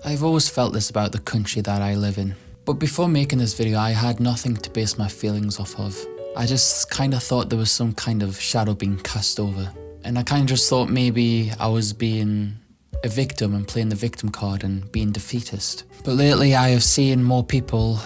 I've always felt this about the country that I live in. But before making this video, I had nothing to base my feelings off of. I just kind of thought there was some kind of shadow being cast over. And I kind of just thought maybe I was being a victim and playing the victim card and being defeatist. But lately I have seen more people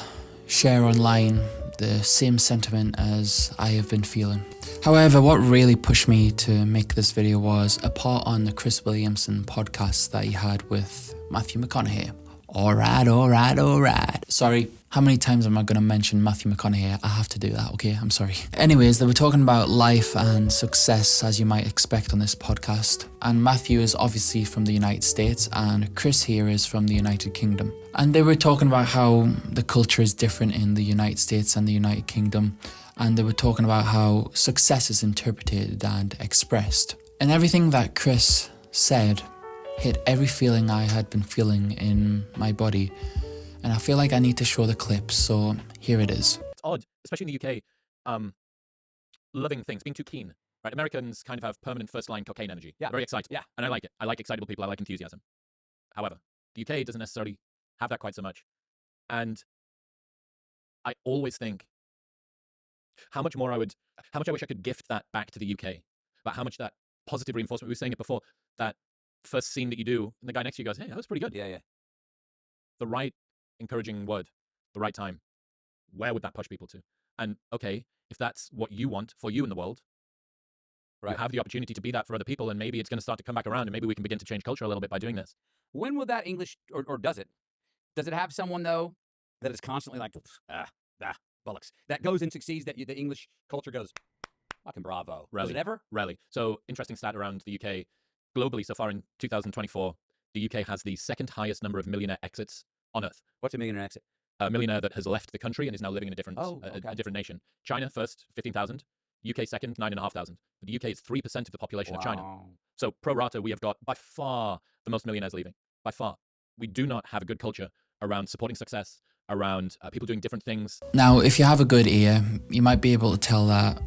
share online the same sentiment as I have been feeling. However, what really pushed me to make this video was a part on the Chris Williamson podcast that he had with Matthew McConaughey. Alright. Sorry, how many times am I going to mention Matthew McConaughey? I have to do that, okay? I'm sorry. Anyways, they were talking about life and success as you might expect on this podcast. And Matthew is obviously from the United States and Chris here is from the United Kingdom. And they were talking about how the culture is different in the United States and the United Kingdom. And they were talking about how success is interpreted and expressed. And everything that Chris said hit every feeling I had been feeling in my body. And I feel like I need to show the clip, so here it is. It's odd, especially in the UK, loving things, being too keen, right? Americans kind of have permanent first-line cocaine energy. Yeah. Very excited. Yeah. And I like it. I like excitable people. I like enthusiasm. However, the UK doesn't necessarily have that quite so much. And I always think how much I wish I could gift that back to the UK, about how much that positive reinforcement, we were saying it before, that first scene that you do, and the guy next to you goes, hey, that was pretty good. Yeah. The right encouraging word, the right time, where would that push people to? And okay, if that's what you want for you in the world, right, you have the opportunity to be that for other people, and maybe it's going to start to come back around, and maybe we can begin to change culture a little bit by doing this. When will that English, or does it? Does it have someone, though, that is constantly like, bollocks, that goes and succeeds, that the English culture goes, fucking bravo. Rarely. Does it ever? Rarely. So, interesting stat around the UK. Globally, so far in 2024, the UK has the second highest number of millionaire exits on Earth. What's a millionaire exit? A millionaire that has left the country and is now living in a different, okay. a different nation. China first, 15,000. UK second, 9,500. But the UK is 3% of the population of China. So pro rata, we have got by far the most millionaires leaving. By far. We do not have a good culture around supporting success, around people doing different things. Now, if you have a good ear, you might be able to tell that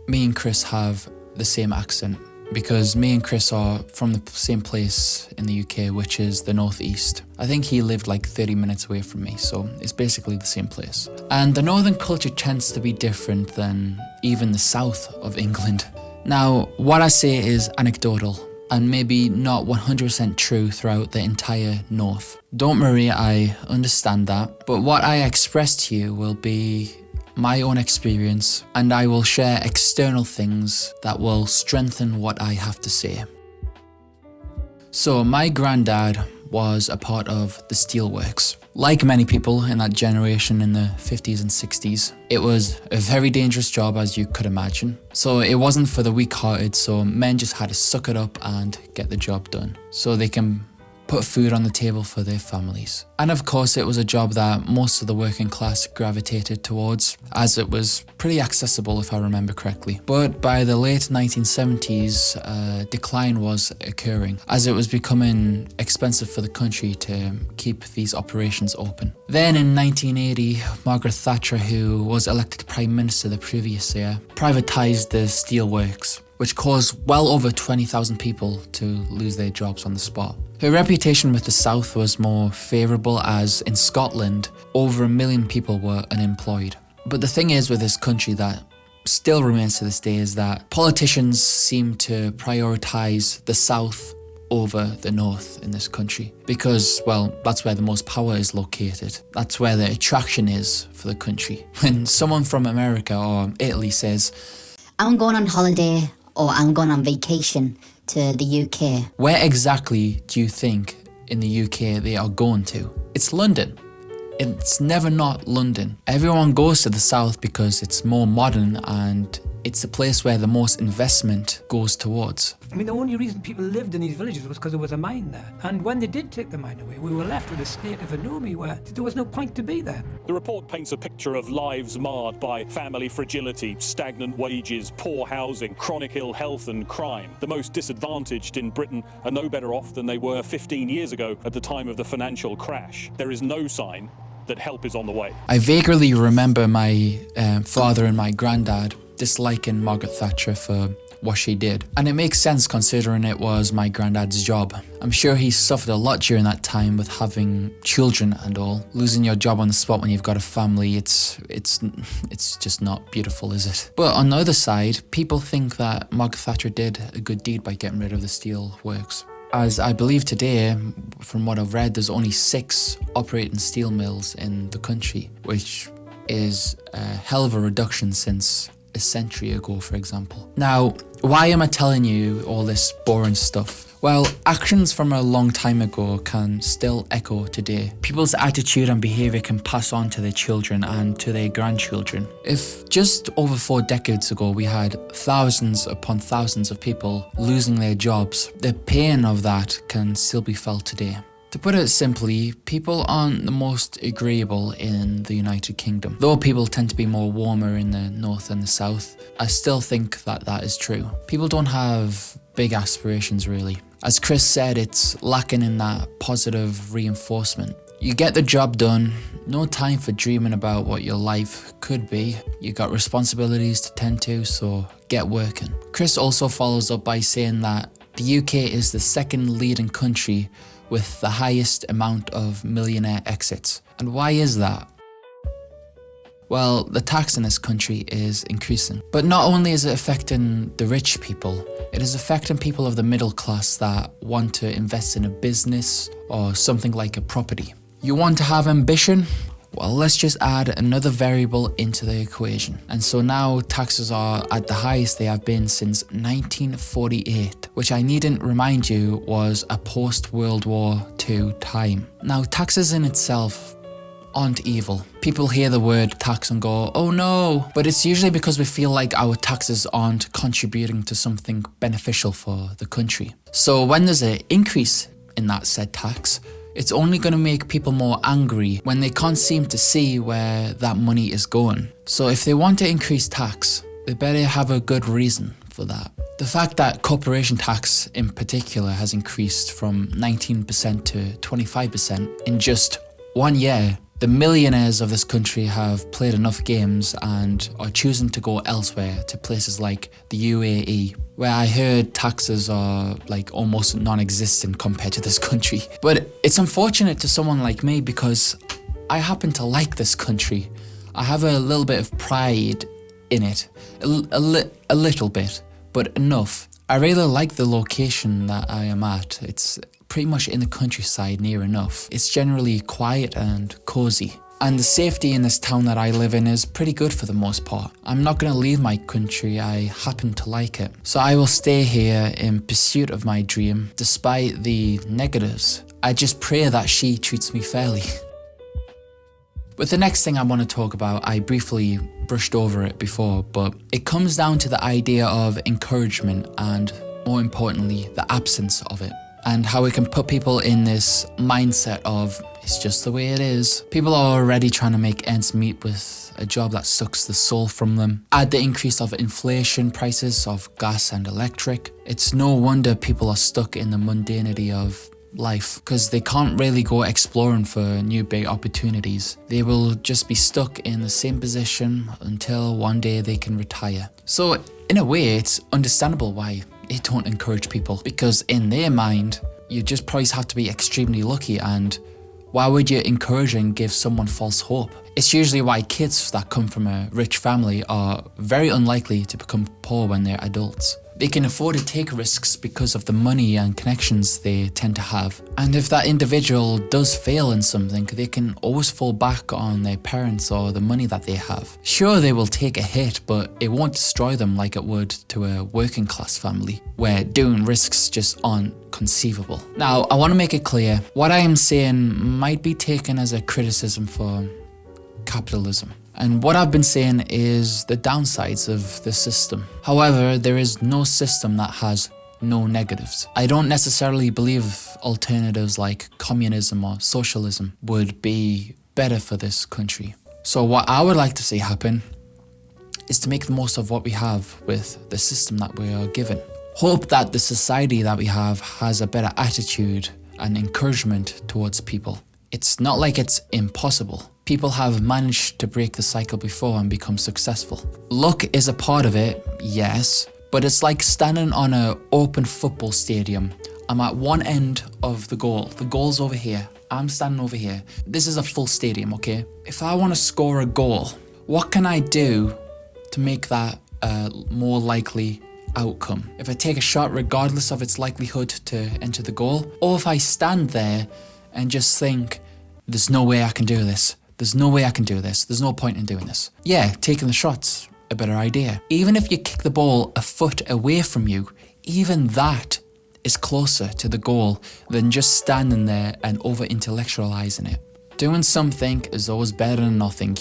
me and Chris have the same accent. Because me and Chris are from the same place in the UK, which is the northeast. I think he lived like 30 minutes away from me, so it's basically the same place. And the northern culture tends to be different than even the south of England. Now, what I say is anecdotal, and maybe not 100% true throughout the entire north. Don't worry, I understand that, but what I express to you will be my own experience, and I will share external things that will strengthen what I have to say. So my granddad was a part of the steelworks. Like many people in that generation in the 50s and 60s, it was a very dangerous job, as you could imagine. So it wasn't for the weak-hearted, so men just had to suck it up and get the job done so they can put food on the table for their families. And of course, it was a job that most of the working class gravitated towards, as it was pretty accessible, if I remember correctly. But by the late 1970s, a decline was occurring, as it was becoming expensive for the country to keep these operations open. Then in 1980, Margaret Thatcher, who was elected Prime Minister the previous year, privatised the steelworks, which caused well over 20,000 people to lose their jobs on the spot. Her reputation with the South was more favourable, as in Scotland, over 1 million people were unemployed. But the thing is with this country that still remains to this day is that politicians seem to prioritise the South over the North in this country. Because, well, that's where the most power is located. That's where the attraction is for the country. When someone from America or Italy says, I'm going on holiday, or I'm going on vacation to the UK. Where exactly do you think in the UK they are going to? It's London. It's never not London. Everyone goes to the south because it's more modern and it's the place where the most investment goes towards. I mean, the only reason people lived in these villages was because there was a mine there. And when they did take the mine away, we were left with a state of anomie where there was no point to be there. The report paints a picture of lives marred by family fragility, stagnant wages, poor housing, chronic ill health and crime. The most disadvantaged in Britain are no better off than they were 15 years ago at the time of the financial crash. There is no sign that help is on the way. I vaguely remember my father and my granddad disliking Margaret Thatcher for what she did. And it makes sense considering it was my granddad's job. I'm sure he suffered a lot during that time with having children and all. Losing your job on the spot when you've got a family, it's just not beautiful, is it? But on the other side, people think that Margaret Thatcher did a good deed by getting rid of the steel works. As I believe today, from what I've read, there's only 6 operating steel mills in the country, which is a hell of a reduction since a century ago, for example. Now, why am I telling you all this boring stuff? Well, actions from a long time ago can still echo today. People's attitude and behaviour can pass on to their children and to their grandchildren. If just over 4 decades ago we had thousands upon thousands of people losing their jobs, the pain of that can still be felt today. To put it simply, people aren't the most agreeable in the United Kingdom. Though people tend to be more warmer in the north and the south, I still think that that is true. People don't have big aspirations really. As Chris said, it's lacking in that positive reinforcement. You get the job done, no time for dreaming about what your life could be. You got responsibilities to tend to, so get working. Chris also follows up by saying that the UK is the second leading country with the highest amount of millionaire exits. And why is that? Well, the tax in this country is increasing. But not only is it affecting the rich people, it is affecting people of the middle class that want to invest in a business or something like a property. You want to have ambition? Well, let's just add another variable into the equation. And so now taxes are at the highest they have been since 1948, which I needn't remind you was a post-World War II time. Now, taxes in itself aren't evil. People hear the word tax and go, oh no, but it's usually because we feel like our taxes aren't contributing to something beneficial for the country. So when there's an increase in that said tax, it's only going to make people more angry when they can't seem to see where that money is going. So if they want to increase tax, they better have a good reason for that. The fact that corporation tax in particular has increased from 19% to 25% in just 1 year, the millionaires of this country have played enough games and are choosing to go elsewhere, to places like the UAE, where I heard taxes are like almost non-existent compared to this country. But it's unfortunate to someone like me because I happen to like this country. I have a little bit of pride in it, a little bit, but enough. I really like the location that I am at. It's pretty much in the countryside near enough. It's generally quiet and cozy. And the safety in this town that I live in is pretty good for the most part. I'm not going to leave my country, I happen to like it. So I will stay here in pursuit of my dream, despite the negatives. I just pray that she treats me fairly. With the next thing I want to talk about, I briefly brushed over it before, but it comes down to the idea of encouragement and, more importantly, the absence of it. And how it can put people in this mindset of, it's just the way it is. People are already trying to make ends meet with a job that sucks the soul from them. Add the increase of inflation prices of gas and electric. It's no wonder people are stuck in the mundanity of life because they can't really go exploring for new big opportunities. They will just be stuck in the same position until one day they can retire. So in a way, it's understandable why they don't encourage people, because in their mind, you just probably have to be extremely lucky, and why would you encourage and give someone false hope? It's usually why kids that come from a rich family are very unlikely to become poor when they're adults. They can afford to take risks because of the money and connections they tend to have. And if that individual does fail in something, they can always fall back on their parents or the money that they have. Sure, they will take a hit, but it won't destroy them like it would to a working class family, where doing risks just aren't conceivable. Now, I want to make it clear, what I am saying might be taken as a criticism for capitalism. And what I've been saying is the downsides of the system. However, there is no system that has no negatives. I don't necessarily believe alternatives like communism or socialism would be better for this country. So what I would like to see happen is to make the most of what we have with the system that we are given. Hope that the society that we have has a better attitude and encouragement towards people. It's not like it's impossible. People have managed to break the cycle before and become successful. Luck is a part of it, yes, but it's like standing on an open football stadium. I'm at one end of the goal. The goal's over here. I'm standing over here. This is a full stadium, okay? If I want to score a goal, what can I do to make that a more likely outcome? If I take a shot regardless of its likelihood to enter the goal, or if I stand there and just think, there's no way I can do this. There's no way I can do this. There's no point in doing this. Yeah, taking the shot's a better idea. Even if you kick the ball a foot away from you, even that is closer to the goal than just standing there and over-intellectualizing it. Doing something is always better than nothing.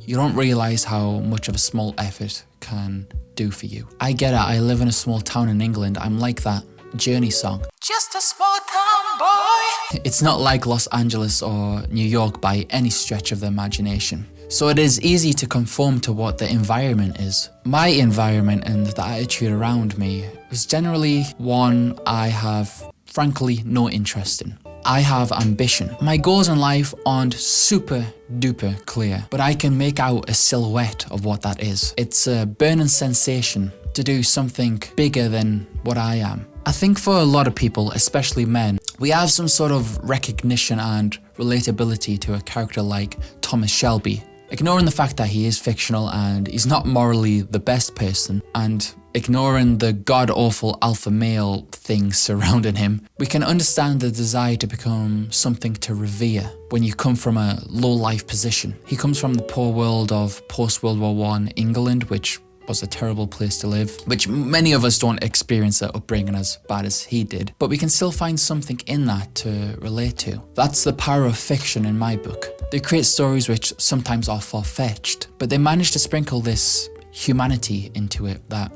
You don't realize how much of a small effort can do for you. I get it, I live in a small town in England. I'm like that Journey song. Just a small town boy. It's not like Los Angeles or New York by any stretch of the imagination. So it is easy to conform to what the environment is. My environment and the attitude around me is generally one I have, frankly, no interest in. I have ambition. My goals in life aren't super duper clear, but I can make out a silhouette of what that is. It's a burning sensation to do something bigger than what I am. I think for a lot of people, especially men, we have some sort of recognition and relatability to a character like Thomas Shelby. Ignoring the fact that he is fictional and he's not morally the best person, and ignoring the god-awful alpha male things surrounding him, we can understand the desire to become something to revere when you come from a low-life position. He comes from the poor world of post-World War I England, which was a terrible place to live, which many of us don't experience that upbringing as bad as he did, but we can still find something in that to relate to. That's the power of fiction in my book. They create stories which sometimes are far-fetched, but they manage to sprinkle this humanity into it that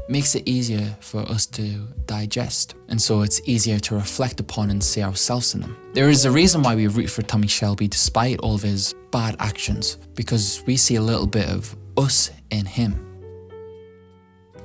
makes it easier for us to digest, and so it's easier to reflect upon and see ourselves in them. There is a reason why we root for Tommy Shelby despite all of his bad actions, because we see a little bit of us in him.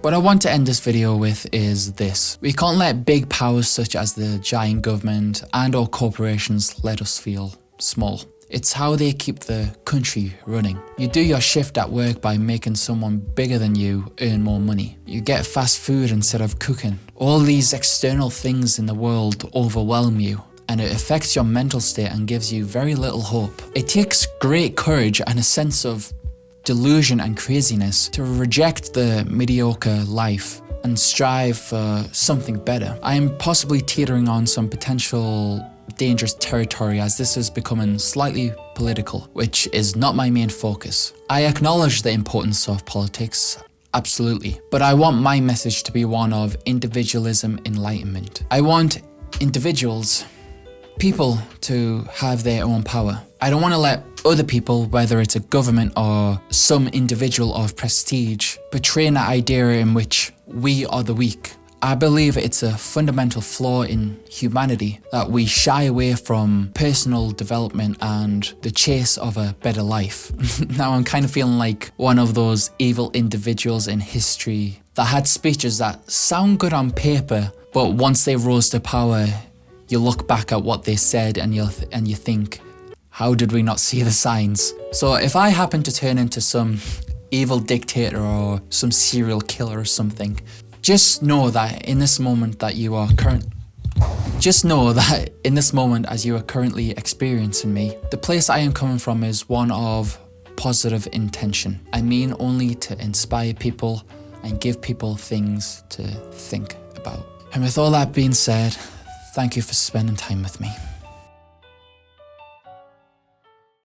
What I want to end this video with is this. We can't let big powers such as the giant government and or corporations let us feel small. It's how they keep the country running. You do your shift at work by making someone bigger than you earn more money. You get fast food instead of cooking. All these external things in the world overwhelm you, and it affects your mental state and gives you very little hope. It takes great courage and a sense of delusion and craziness to reject the mediocre life and strive for something better. I am possibly teetering on some potential dangerous territory as this is becoming slightly political, which is not my main focus. I acknowledge the importance of politics, absolutely, but I want my message to be one of individualism enlightenment. I want individuals, people, to have their own power. I don't want to let other people, whether it's a government or some individual of prestige, portray an idea in which we are the weak. I believe it's a fundamental flaw in humanity that we shy away from personal development and the chase of a better life. Now I'm kind of feeling like one of those evil individuals in history that had speeches that sound good on paper, but once they rose to power, you look back at what they said and you think, how did we not see the signs? So if I happen to turn into some evil dictator or some serial killer or something, just know that in this moment that you are as you are currently experiencing me, the place I am coming from is one of positive intention. I mean only to inspire people and give people things to think about. And with all that being said, thank you for spending time with me.